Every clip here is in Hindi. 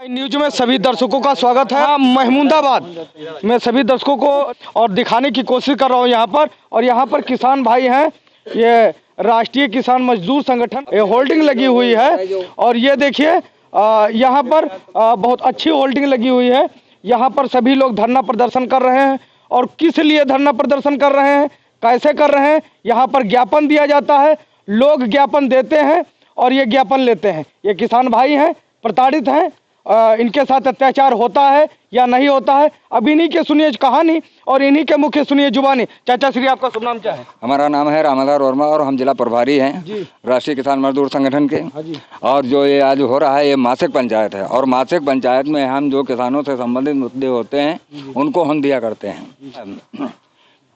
न्यूज में सभी दर्शकों का स्वागत है। महमूदाबाद में सभी दर्शकों को और दिखाने की कोशिश कर रहा हूँ यहाँ पर। और यहाँ पर किसान भाई हैं, ये राष्ट्रीय किसान मजदूर संगठन ये होल्डिंग लगी हुई है। और ये देखिए यहाँ पर बहुत अच्छी होल्डिंग लगी हुई है। यहाँ पर सभी लोग धरना प्रदर्शन कर रहे हैं। और किस लिए धरना प्रदर्शन कर रहे हैं, कैसे कर रहे हैं, यहाँ पर ज्ञापन दिया जाता है। लोग ज्ञापन देते हैं और ये ज्ञापन लेते हैं। ये किसान भाई हैं, प्रताड़ित हैं, इनके साथ अत्याचार होता है या नहीं होता है, अब इन्हीं के सुनिए कहानी और इन्हीं के मुख्य सुनिए जुबानी। चाचा श्री, आपका शुभ नाम क्या है? हमारा नाम है रामाधार वर्मा और हम जिला प्रभारी हैं राष्ट्रीय किसान मजदूर संगठन के। और जो ये आज हो रहा है ये मासिक पंचायत है। और मासिक पंचायत में हम जो किसानों से संबंधित मुद्दे होते हैं उनको हम दिया करते हैं।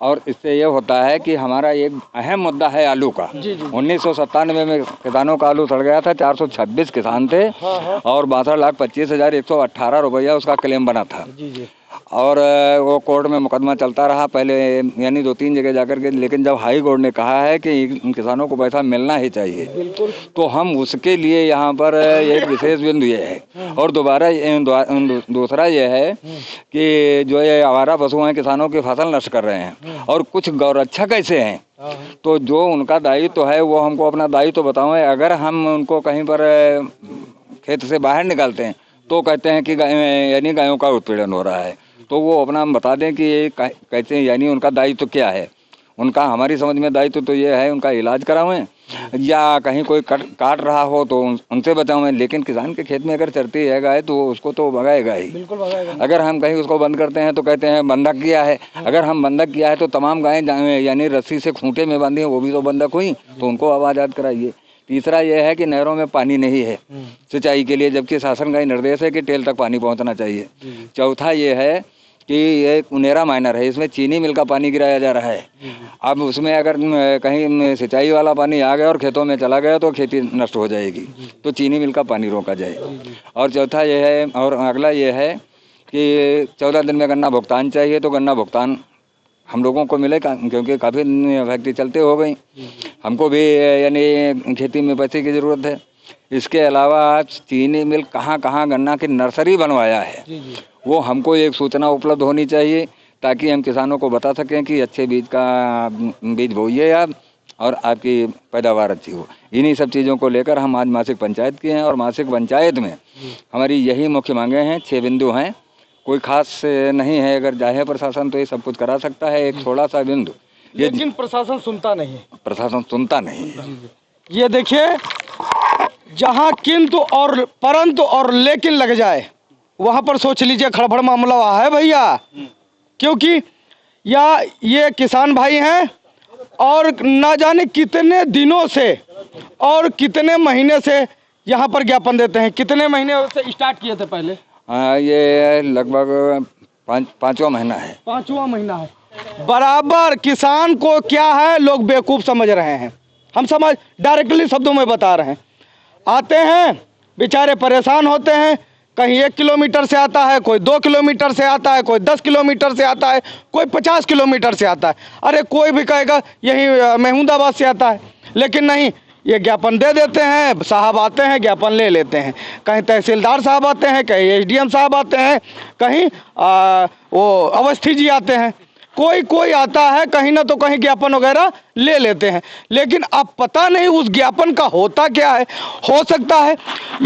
और इससे ये होता है कि हमारा एक अहम मुद्दा है आलू का। 1997 में किसानों का आलू सड़ गया था। 426 किसान थे और 62,25,118 रुपया उसका क्लेम बना था। और वो कोर्ट में मुकदमा चलता रहा पहले, यानी 2-3 जगह जाकर के। लेकिन जब हाई कोर्ट ने कहा है कि इन किसानों को पैसा मिलना ही चाहिए, तो हम उसके लिए यहाँ पर एक विशेष बिंदु ये है। और दूसरा ये है कि जो ये आवारा पशु हैं किसानों की फसल नष्ट कर रहे हैं और कुछ गौरक्षक ऐसे हैं, तो जो उनका दायित्व है वो हमको अपना दायित्व बताओ। अगर हम उनको कहीं पर खेत से बाहर निकालते हैं तो कहते हैं कि यानी गायों का उत्पीड़न हो रहा है। तो वो अपना बता दें कि ये कैसे, यानी उनका दायित्व क्या है। उनका हमारी समझ में दायित्व तो ये है उनका इलाज करावें, या कहीं कोई काट रहा हो तो उनसे बचावें। लेकिन किसान के खेत में अगर चरती है गाय तो उसको तो भगाएगा ही, बिल्कुल भगाएगा। अगर हम कहीं उसको बंद करते हैं तो कहते हैं बंधक किया है। अगर हम बंधक किया है तो तमाम गायें यानी रस्सी से खूंटे में बांधी वो भी तो बंधक हुई, तो उनको आज़ाद कराइए। तीसरा यह है कि नहरों में पानी नहीं है सिंचाई के लिए, जबकि शासन का निर्देश है कि टेल तक पानी पहुंचना चाहिए। चौथा ये है कि ये उनेरा माइनर है, इसमें चीनी मिल का पानी गिराया जा रहा है। अब उसमें अगर कहीं सिंचाई वाला पानी आ गया और खेतों में चला गया तो खेती नष्ट हो जाएगी, तो चीनी मिल का पानी रोका जाए। और चौथा ये है, और अगला ये है कि 14 दिन में गन्ना भुगतान चाहिए, तो गन्ना भुगतान हम लोगों को मिले, क्योंकि काफ़ी फैक्ट्री चलते हो गई, हमको भी यानी खेती में पैसे की ज़रूरत है। इसके अलावा चीनी मिल कहाँ कहाँ गन्ना की नर्सरी बनवाया है वो हमको एक सूचना उपलब्ध होनी चाहिए, ताकि हम किसानों को बता सकें कि अच्छे बीज बोइए आप और आपकी पैदावार अच्छी हो। इन्हीं सब चीज़ों को लेकर हम आज मासिक पंचायत किए हैं। और मासिक पंचायत में हमारी यही मुख्य मांगे हैं, 6 बिंदु हैं, कोई खास नहीं है। अगर चाहे प्रशासन तो ये सब कुछ करा सकता है, एक थोड़ा सा बिंदु, लेकिन प्रशासन सुनता नहीं है। प्रशासन सुनता नहीं है। ये देखिए, जहाँ किंतु और परंतु और लेकिन लग जाए वहां पर सोच लीजिए खड़बड़ मामला है भैया। क्योंकि ये किसान भाई हैं और ना जाने कितने दिनों से और कितने महीने से यहाँ पर ज्ञापन देते हैं। कितने महीने से स्टार्ट किए थे पहले? ये लगभग पाँचवा महीना है। 5वां महीना है। बराबर किसान को क्या है, लोग बेवकूफ़ समझ रहे हैं। हम समझ डायरेक्टली शब्दों में बता रहे हैं। आते हैं बेचारे परेशान होते हैं, कहीं 1 किलोमीटर से आता है, कोई 2 किलोमीटर से आता है, कोई 10 किलोमीटर से आता है, कोई 50 किलोमीटर से आता है। अरे कोई भी कहेगा यही महमूदाबाद से आता है, लेकिन नहीं, ये ज्ञापन दे देते हैं। साहब आते हैं, ज्ञापन ले लेते हैं। कहीं तहसीलदार साहब आते हैं, कहीं SDM साहब आते हैं, कहीं वो अवस्थी जी आते हैं, कोई आता है, कहीं ना तो कहीं ज्ञापन वगैरह ले लेते हैं। लेकिन अब पता नहीं उस ज्ञापन का होता क्या है। हो सकता है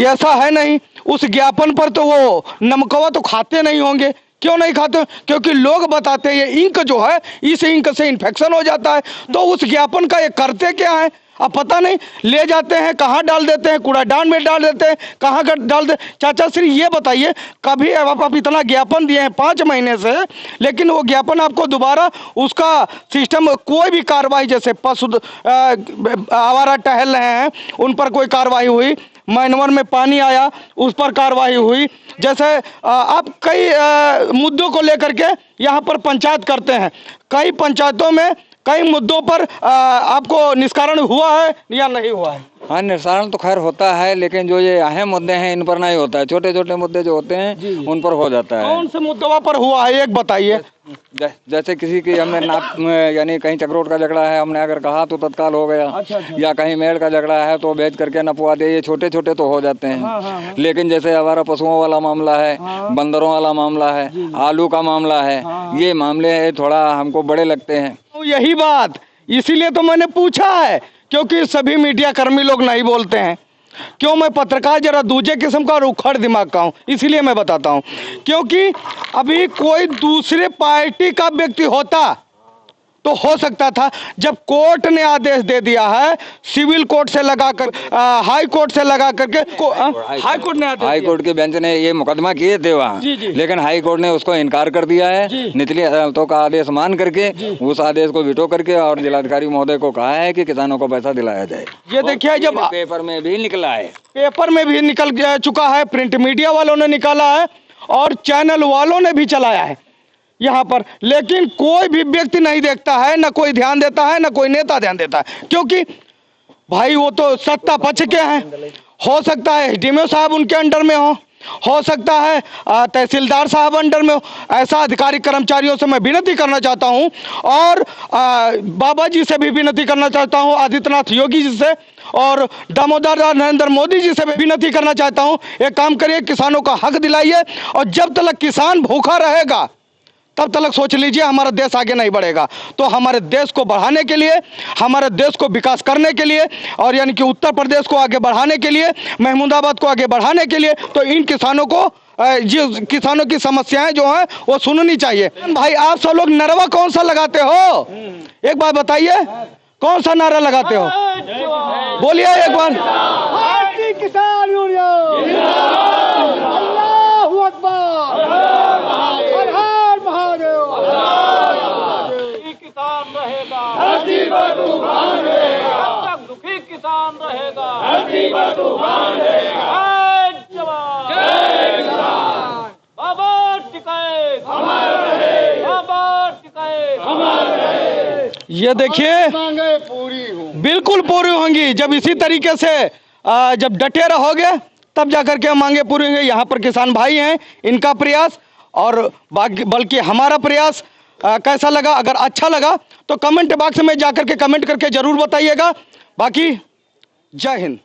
ऐसा है नहीं, उस ज्ञापन पर तो वो नमकवा तो खाते नहीं होंगे। क्यों नहीं खाते? क्योंकि लोग बताते हैं ये इंक जो है, इस इंक से इन्फेक्शन हो जाता है। तो उस ज्ञापन का ये करते क्या है अब पता नहीं। ले जाते हैं, कहाँ डाल देते हैं, कूड़ादान में डाल देते हैं, कहाँ डाल दे। चाचा श्री ये बताइए, कभी आप इतना ज्ञापन दिए हैं 5 महीने से, लेकिन वो ज्ञापन आपको दोबारा उसका सिस्टम कोई भी कार्रवाई, जैसे पशु आवारा टहल रहे हैं उन पर कोई कार्रवाई हुई, मैनवर में पानी आया उस पर कार्रवाई हुई, जैसे आप कई मुद्दों को लेकर के यहाँ पर पंचायत करते हैं। कई पंचायतों में कई मुद्दों पर आपको निष्कारण हुआ है या नहीं हुआ है? हाँ, निस्तारण तो खैर होता है, लेकिन जो ये अहम मुद्दे हैं इन पर नहीं होता है। छोटे छोटे मुद्दे जो होते हैं उन पर हो जाता है। कौन से मुद्दों पर हुआ है एक बताइए। जैसे किसी की हमने नाप यानी कहीं चक्रोट का झगड़ा है, हमने अगर कहा तो तत्काल हो गया। अच्छा। या कहीं मेड़ का झगड़ा है तो भेज करके नपवा दे। ये छोटे छोटे तो हो जाते हैं। हाँ। लेकिन जैसे हमारा पशुओं वाला मामला है, बंदरों वाला मामला है, आलू का मामला है, ये मामले थोड़ा हमको बड़े लगते हैं। तो यही बात, इसीलिए तो मैंने पूछा है, क्योंकि सभी मीडिया कर्मी लोग नहीं बोलते हैं। क्यों, मैं पत्रकार जरा दूसरे किस्म का और उखड़ दिमाग का हूँ, इसीलिए मैं बताता हूँ। क्योंकि अभी कोई दूसरे पार्टी का व्यक्ति होता तो हो सकता था, जब कोर्ट ने आदेश दे दिया है, सिविल कोर्ट से लगाकर हाई कोर्ट से लगा करके हाई कोर्ट ने हाई कोर्ट के बेंच ने ये मुकदमा किए थे वहाँ, लेकिन हाई कोर्ट ने उसको इनकार कर दिया है। निचली अदालतों का आदेश मान करके उस आदेश को विटो करके और जिलाधिकारी महोदय को कहा है कि किसानों को पैसा दिलाया जाए। ये देखिए, जब पेपर में भी निकला है, पेपर में भी निकल चुका है, प्रिंट मीडिया वालों ने निकाला है और चैनल वालों ने भी चलाया है यहाँ पर, लेकिन कोई भी व्यक्ति नहीं देखता है, ना कोई ध्यान देता है, ना कोई नेता ध्यान देता है। क्योंकि भाई वो तो सत्ता पक्ष के हैं। हो सकता है एसडीएमओ साहब उनके अंडर में हो सकता है तहसीलदार साहब अंडर में हो। ऐसा अधिकारी कर्मचारियों से मैं विनती करना चाहता हूं, और बाबा जी से भी विनती करना चाहता हूं, आदित्यनाथ योगी जी से और दामोदर नरेंद्र मोदी जी से भी विनती करना चाहता हूं, एक काम करिए, किसानों का हक दिलाइए। और जब तक किसान भूखा रहेगा तब तक सोच लीजिए हमारा देश आगे नहीं बढ़ेगा। तो हमारे देश को बढ़ाने के लिए, हमारे देश को विकास करने के लिए, और यानी कि उत्तर प्रदेश को आगे बढ़ाने के लिए, महमूदाबाद को आगे बढ़ाने के लिए, तो इन किसानों को जो किसानों की समस्याएं जो हैं वो सुननी चाहिए। भाई आप सब लोग नारा कौन सा लगाते हो, एक बात बताइए, कौन सा नारा लगाते हो, बोलिए एक बार। भारतीय किसान यूनियन, अल्लाहू अकबर, हर हर महादेव। किसान रहेगा, धरती पर तूफान रहेगा, जब तक दुखी किसान रहेगा, धरती पर तूफान रहेगा। जय जवान, जय किसान, बाबा टिकाए हमारा रहे, बाबा टिकाए हमारा रहे। ये देखिए, बिल्कुल पूरी होंगी जब इसी तरीके से जब डटे रहोगे तब जाकर के मांगे पूरी होंगी। यहाँ पर किसान भाई हैं, इनका प्रयास और बल्कि हमारा प्रयास कैसा लगा, अगर अच्छा लगा तो कमेंट बॉक्स में जाकर के कमेंट करके जरूर बताइएगा। बाकी जय हिंद।